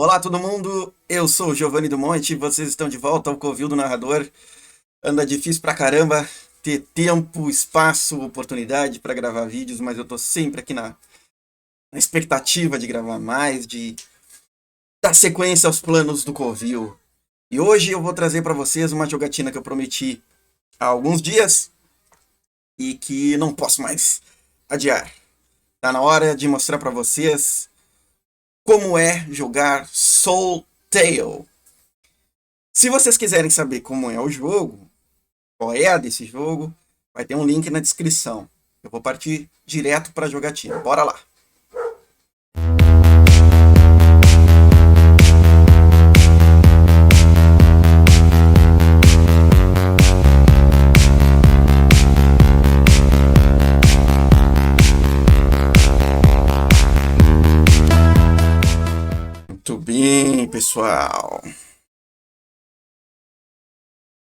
Olá, todo mundo. Eu sou o Giovanni do Monte. Vocês estão de volta ao Covil do Narrador. Anda difícil pra caramba ter tempo, espaço, oportunidade para gravar vídeos, mas eu tô sempre aqui na expectativa de gravar mais, de dar sequência aos planos do Covil. E hoje eu vou trazer para vocês uma jogatina que eu prometi há alguns dias e que não posso mais adiar. Tá na hora de mostrar para vocês como é jogar Soul Tale. Se vocês quiserem saber como é o jogo, qual é a desse jogo, vai ter um link na descrição. Eu vou partir direto para a jogatina. Bora lá! Muito bem, pessoal.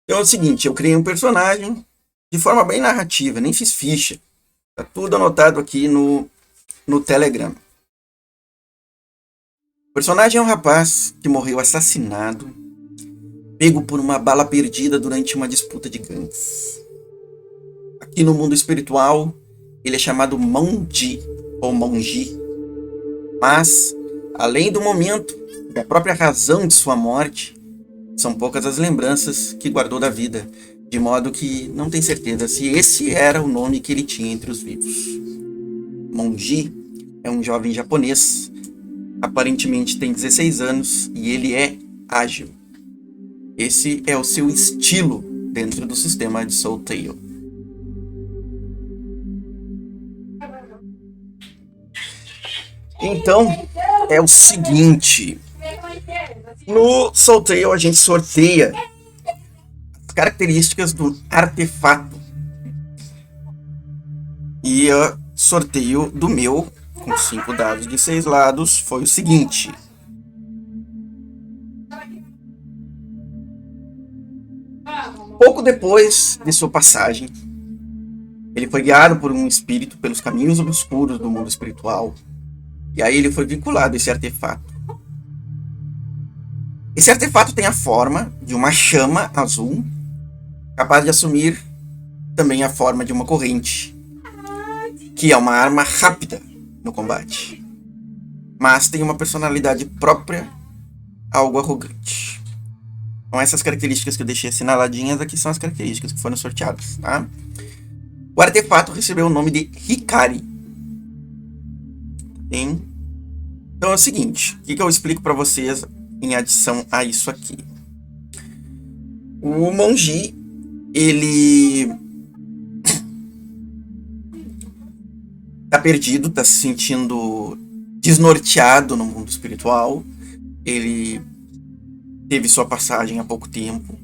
Então é o seguinte, eu criei um personagem de forma bem narrativa, nem fiz ficha. Tá tudo anotado aqui no Telegram. O personagem é um rapaz que morreu assassinado, pego por uma bala perdida durante uma disputa de gangues. Aqui no mundo espiritual, ele é chamado Monji, ou Monji. Mas, além do momento, da própria razão de sua morte, são poucas as lembranças que guardou da vida, de modo que não tem certeza se esse era o nome que ele tinha entre os vivos. Monji é um jovem japonês, aparentemente tem 16 anos e ele é ágil. Esse é o seu estilo dentro do sistema de Soul Tale. Então, é o seguinte, no Soul Tale a gente sorteia as características do artefato. E o sorteio do meu, com 5 dados de 6 lados, foi o seguinte. Pouco depois de sua passagem, ele foi guiado por um espírito pelos caminhos obscuros do mundo espiritual. E aí ele foi vinculado a esse artefato. Esse artefato tem a forma de uma chama azul, capaz de assumir também a forma de uma corrente, que é uma arma rápida no combate, mas tem uma personalidade própria, algo arrogante. Então essas características que eu deixei assinaladinhas aqui são as características que foram sorteadas, tá? O artefato recebeu o nome de Hikari. Então é o seguinte, o que eu explico para vocês em adição a isso aqui. O Monji, ele tá perdido, tá se sentindo desnorteado no mundo espiritual. Ele teve sua passagem há pouco tempo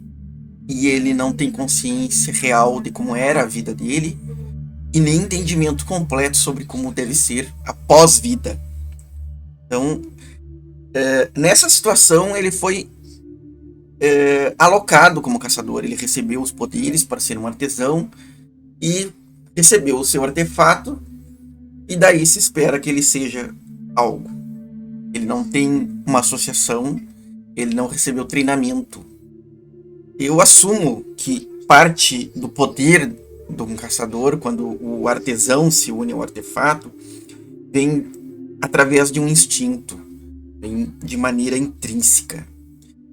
e ele não tem consciência real de como era a vida dele e nem entendimento completo sobre como deve ser a pós-vida. Então, nessa situação, ele foi alocado como caçador. Ele recebeu os poderes para ser um artesão e recebeu o seu artefato, e daí se espera que ele seja algo. Ele não tem uma associação, ele não recebeu treinamento. Eu assumo que parte do poder de um caçador, quando o artesão se une ao artefato, vem através de um instinto, vem de maneira intrínseca.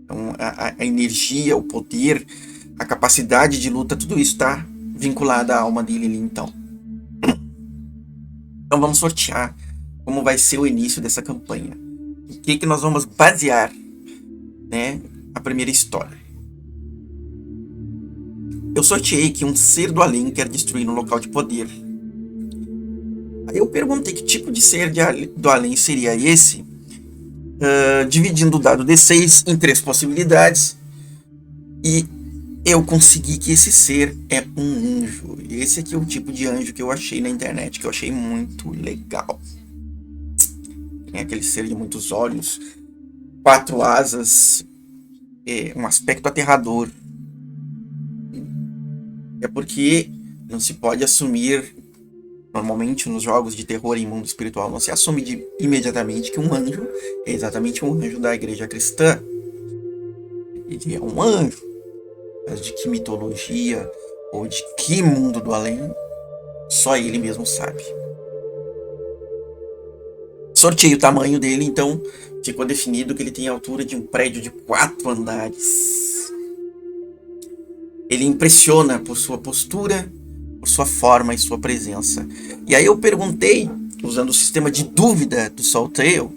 Então, a energia, o poder, a capacidade de luta, tudo isso está vinculado à alma dele ali, então. Então vamos sortear como vai ser o início dessa campanha. O que nós vamos basear, né, a primeira história. Eu sorteei que um ser do além quer destruir um local de poder. Aí eu perguntei que tipo de ser do além seria esse, dividindo o dado D6 em 3 possibilidades, e eu consegui que esse ser é um anjo. E esse aqui é o tipo de anjo que eu achei na internet, que eu achei muito legal. Tem aquele ser de muitos olhos, 4 asas, um aspecto aterrador. É porque não se pode assumir Normalmente, nos jogos de terror em mundo espiritual, não se assume imediatamente que um anjo é exatamente um anjo da igreja cristã. Ele é um anjo. Mas de que mitologia ou de que mundo do além, só ele mesmo sabe. Sorteei o tamanho dele, então ficou definido que ele tem a altura de um prédio de 4 andares. Ele impressiona por sua postura, por sua forma e sua presença. E aí eu perguntei, usando o sistema de dúvida do Soltail,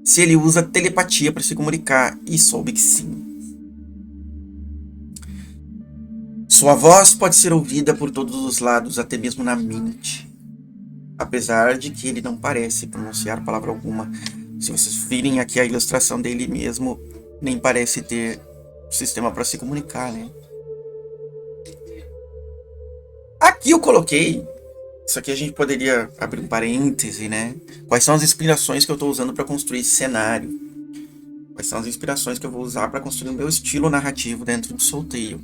se ele usa telepatia para se comunicar, e soube que sim. Sua voz pode ser ouvida por todos os lados, até mesmo na mente. Apesar de que ele não parece pronunciar palavra alguma. Se vocês virem aqui a ilustração dele mesmo, nem parece ter sistema para se comunicar, né? Aqui eu coloquei, isso aqui a gente poderia abrir um parêntese, né? Quais são as inspirações que eu estou usando para construir esse cenário? Quais são as inspirações que eu vou usar para construir o meu estilo narrativo dentro do Soltail?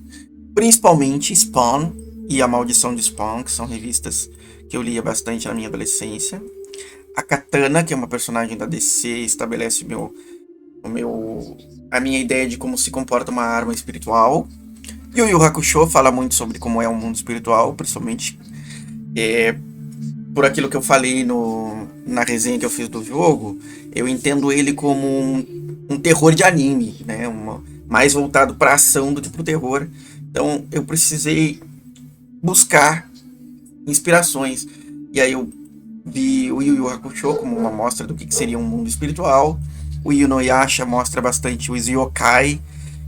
Principalmente Spawn e A Maldição de Spawn, que são revistas que eu lia bastante na minha adolescência. A Katana, que é uma personagem da DC, estabelece a minha ideia de como se comporta uma arma espiritual. E o Yu Yu Hakusho fala muito sobre como é um mundo espiritual, principalmente por aquilo que eu falei na resenha que eu fiz do jogo. Eu entendo ele como um terror de anime, né? Mais voltado para ação do que para o terror. Então eu precisei buscar inspirações. E aí eu vi o Yu Yu Hakusho como uma mostra do que seria um mundo espiritual. O Inuyasha mostra bastante os yokai,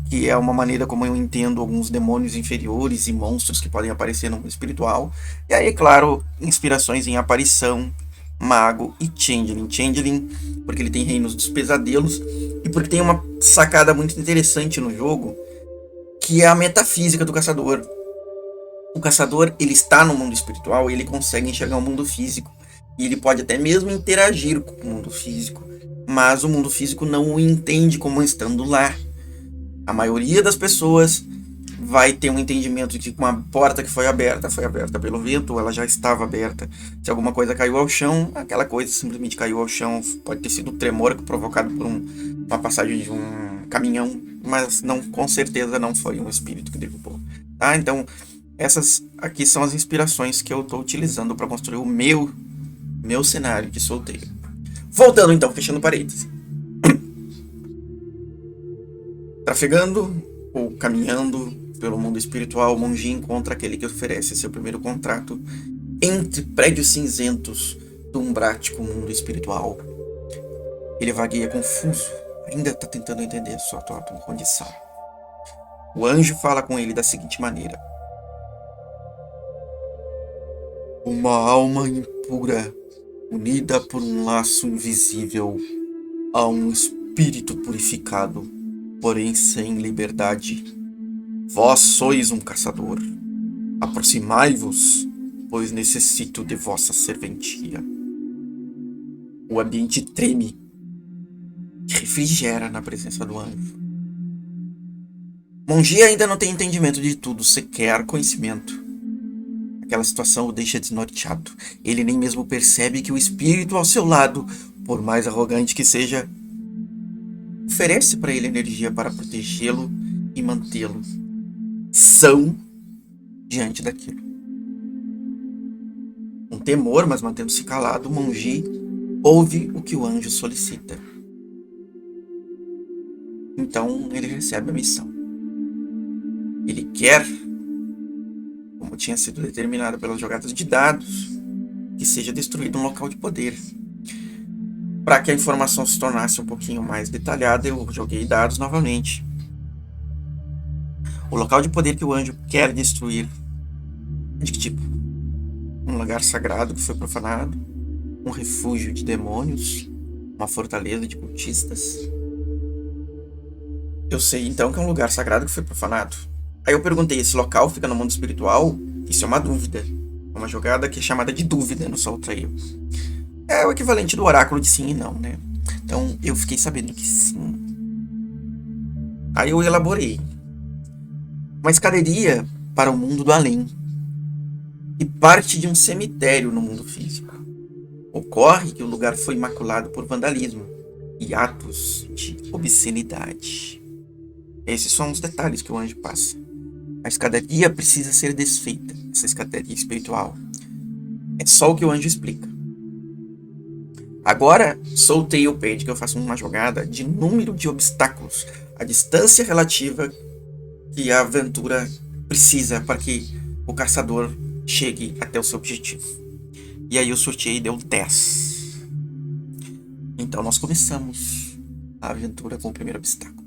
que é uma maneira como eu entendo alguns demônios inferiores e monstros que podem aparecer no mundo espiritual. E aí, claro, inspirações em aparição, mago e changeling. Changeling porque ele tem reinos dos pesadelos e porque tem uma sacada muito interessante no jogo, que é a metafísica do caçador. O caçador, ele está no mundo espiritual e ele consegue enxergar o mundo físico. E ele pode até mesmo interagir com o mundo físico, mas o mundo físico não o entende como estando lá. A maioria das pessoas vai ter um entendimento de que uma porta que foi aberta pelo vento, ou ela já estava aberta. Se alguma coisa caiu ao chão, aquela coisa simplesmente caiu ao chão. Pode ter sido o tremor provocado por uma passagem de um caminhão, mas não, com certeza não foi um espírito que derrubou. Tá? Então, essas aqui são as inspirações que eu estou utilizando para construir o meu cenário de Soltail. Voltando então, fechando parênteses. Trafegando ou caminhando pelo mundo espiritual, o Monji encontra aquele que oferece seu primeiro contrato entre prédios cinzentos do umbrático mundo espiritual. Ele vagueia confuso, ainda está tentando entender sua atual condição. O anjo fala com ele da seguinte maneira: uma alma impura, unida por um laço invisível a um espírito purificado, porém sem liberdade. Vós sois um caçador. Aproximai-vos, pois necessito de vossa serventia. O ambiente treme e refrigera na presença do anjo. Monji ainda não tem entendimento de tudo, sequer conhecimento. Aquela situação o deixa desnorteado. Ele nem mesmo percebe que o espírito ao seu lado, por mais arrogante que seja, oferece para ele energia para protegê-lo e mantê-lo são diante daquilo. Com temor, mas mantendo-se calado, o Monji ouve o que o anjo solicita. Então ele recebe a missão. Ele quer, como tinha sido determinado pelas jogadas de dados, que seja destruído um local de poder. Para que a informação se tornasse um pouquinho mais detalhada, eu joguei dados novamente. O local de poder que o anjo quer destruir é de que tipo? Um lugar sagrado que foi profanado, um refúgio de demônios, uma fortaleza de cultistas. Eu sei então que é um lugar sagrado que foi profanado. Aí eu perguntei, esse local fica no mundo espiritual? Isso é uma dúvida. É uma jogada que é chamada de dúvida no Soltail. É o equivalente do oráculo de sim e não, né? Então eu fiquei sabendo que sim. Aí eu elaborei uma escadaria para o mundo do além. e parte de um cemitério no mundo físico. Ocorre que o lugar foi maculado por vandalismo e atos de obscenidade. Esses são os detalhes que o anjo passa. A escadaria precisa ser desfeita, essa escadaria espiritual. É só o que o anjo explica. Agora, soltei o page que eu faço uma jogada de número de obstáculos, a distância relativa que a aventura precisa para que o caçador chegue até o seu objetivo. E aí eu sorteei e deu 10. Então nós começamos a aventura com o primeiro obstáculo.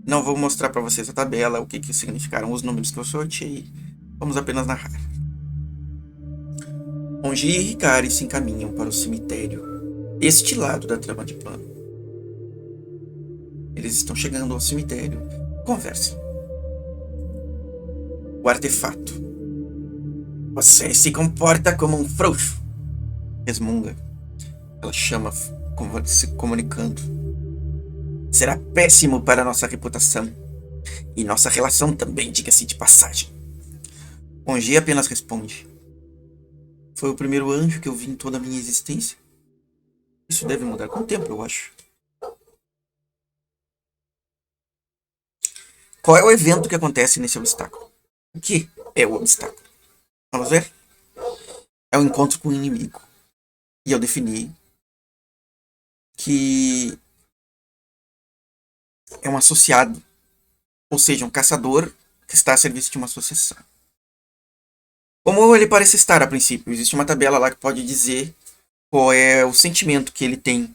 Não vou mostrar para vocês a tabela, o que significaram os números que eu sorteei. Vamos apenas narrar. Onji e Hikari se encaminham para o cemitério, este lado da trama de plano. Eles estão chegando ao cemitério. Conversem. O artefato. Você se comporta como um frouxo. Resmunga. Ela chama, se comunicando. Será péssimo para nossa reputação. E nossa relação também, diga-se de passagem. Onji apenas responde. Foi o primeiro anjo que eu vi em toda a minha existência. Isso deve mudar com o tempo, eu acho. Qual é o evento que acontece nesse obstáculo? O que é o obstáculo? Vamos ver? É o encontro com o inimigo. E eu defini que é um associado, ou seja, um caçador que está a serviço de uma associação. Como ele parece estar a princípio, existe uma tabela lá que pode dizer qual é o sentimento que ele tem,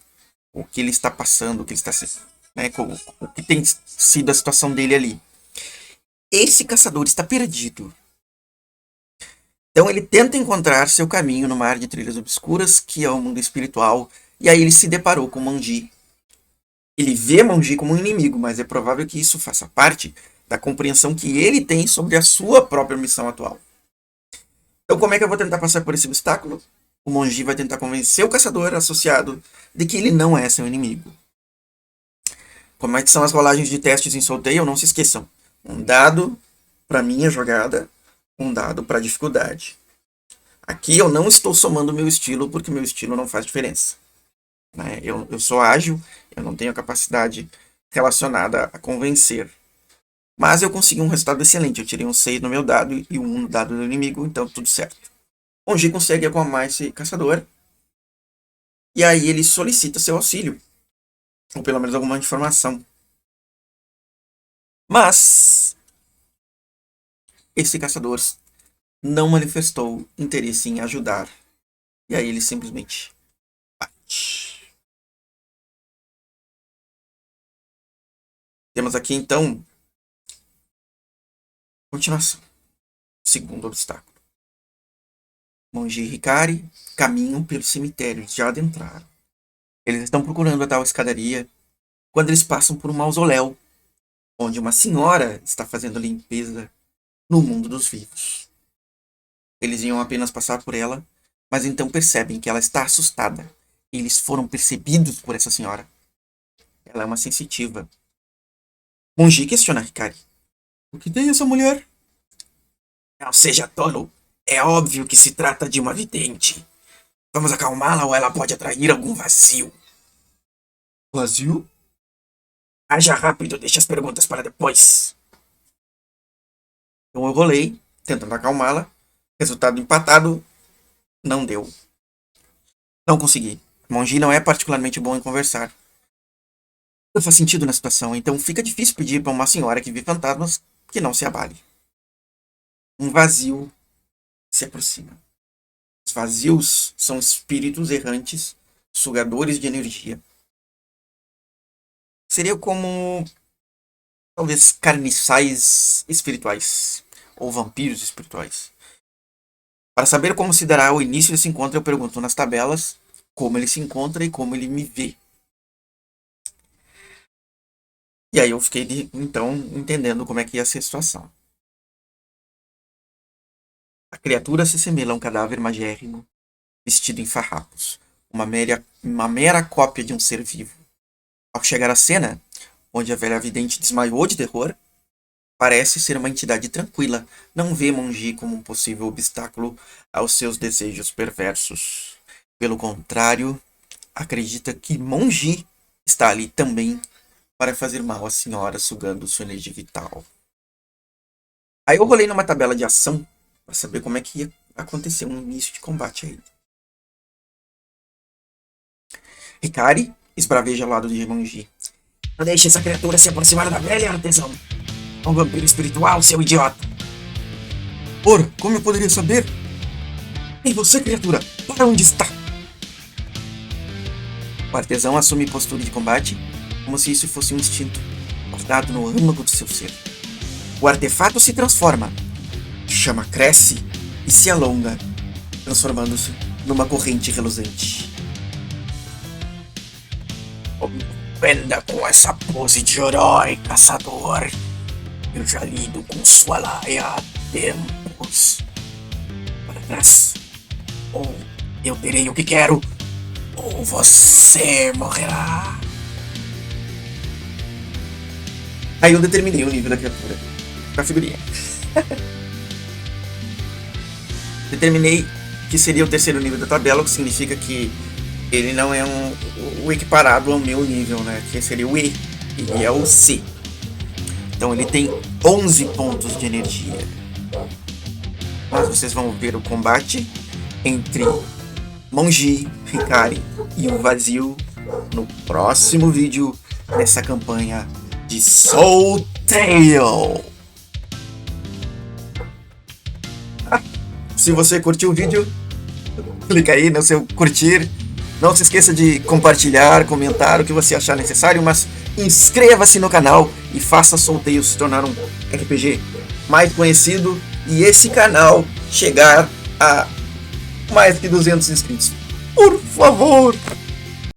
o que ele está passando, o que ele está sendo, né, o que tem sido a situação dele ali. Esse caçador está perdido. Então ele tenta encontrar seu caminho no mar de trilhas obscuras, que é o mundo espiritual, e aí ele se deparou com Manji. Ele vê Manji como um inimigo, mas é provável que isso faça parte da compreensão que ele tem sobre a sua própria missão atual. Então como é que eu vou tentar passar por esse obstáculo? O Manji vai tentar convencer o caçador associado de que ele não é seu inimigo. Como é que são as rolagens de testes em Soul Tale? Não se esqueçam. Um dado para minha jogada, um dado para dificuldade. Aqui eu não estou somando meu estilo, porque meu estilo não faz diferença. Né? Eu sou ágil, eu não tenho a capacidade relacionada a convencer. Mas eu consegui um resultado excelente. Eu tirei um 6 no meu dado e um 1 no dado do inimigo, então tudo certo. Onji consegue acalmar esse caçador. E aí ele solicita seu auxílio. Ou pelo menos alguma informação. Mas esse caçador não manifestou interesse em ajudar. E aí ele simplesmente bate. Temos aqui então continuação. Segundo obstáculo. Monji e Hikari caminham pelo cemitério, eles já adentraram. Eles estão procurando a tal escadaria quando eles passam por um mausoléu, onde uma senhora está fazendo limpeza no mundo dos vivos. Eles iam apenas passar por ela, mas então percebem que ela está assustada. Eles foram percebidos por essa senhora. Ela é uma sensitiva. Monji questiona Hikari. O que tem essa mulher? Não seja tolo. É óbvio que se trata de uma vidente. Vamos acalmá-la ou ela pode atrair algum vazio. Vazio? Haja rápido, deixe as perguntas para depois. Então eu rolei, tentando acalmá-la. Resultado empatado, não deu. Não consegui. Monji não é particularmente bom em conversar. Não faz sentido na situação, então fica difícil pedir para uma senhora que vê fantasmas que não se abale. Um vazio se aproxima. Os vazios são espíritos errantes, sugadores de energia. Seria como talvez carniçais espirituais ou vampiros espirituais. Para saber como se dará o início desse encontro, eu pergunto nas tabelas como ele se encontra e como ele me vê. E aí eu fiquei, então, entendendo como é que ia ser a situação. A criatura se assemelha a um cadáver magérrimo, vestido em farrapos, uma mera cópia de um ser vivo. Ao chegar à cena, onde a velha vidente desmaiou de terror, parece ser uma entidade tranquila. Não vê Monji como um possível obstáculo aos seus desejos perversos. Pelo contrário, acredita que Monji está ali também para fazer mal à senhora, sugando sua energia vital. Aí eu rolei numa tabela de ação para saber como é que ia acontecer um início de combate aí. Hikari esbraveja ao lado de Monji. Não deixe essa criatura se aproximar da velha, artesão. É um vampiro espiritual, seu idiota. Ora, como eu poderia saber? Ei, você, criatura, para onde está? O artesão assume postura de combate, como se isso fosse um instinto, guardado no âmago do seu ser. O artefato se transforma, a chama cresce e se alonga, transformando-se numa corrente reluzente. Aprenda com essa pose de herói, caçador. Eu já lido com sua laia há tempos. Para trás. Ou eu terei o que quero, ou você morrerá. Aí eu determinei o nível da criatura. Pra figurinha. Determinei que seria o terceiro nível da tabela, o que significa que ele não é o equiparado ao meu nível, né? Que seria o E. E é o C. Então ele tem 11 pontos de energia. Mas vocês vão ver o combate entre Monji, Hikari e o Vazio no próximo vídeo dessa campanha de Soul Tail. Se você curtiu o vídeo, clica aí no seu curtir. Não se esqueça de compartilhar, comentar o que você achar necessário, mas inscreva-se no canal e faça Soul Tail se tornar um RPG mais conhecido e esse canal chegar a mais que 200 inscritos. Por favor!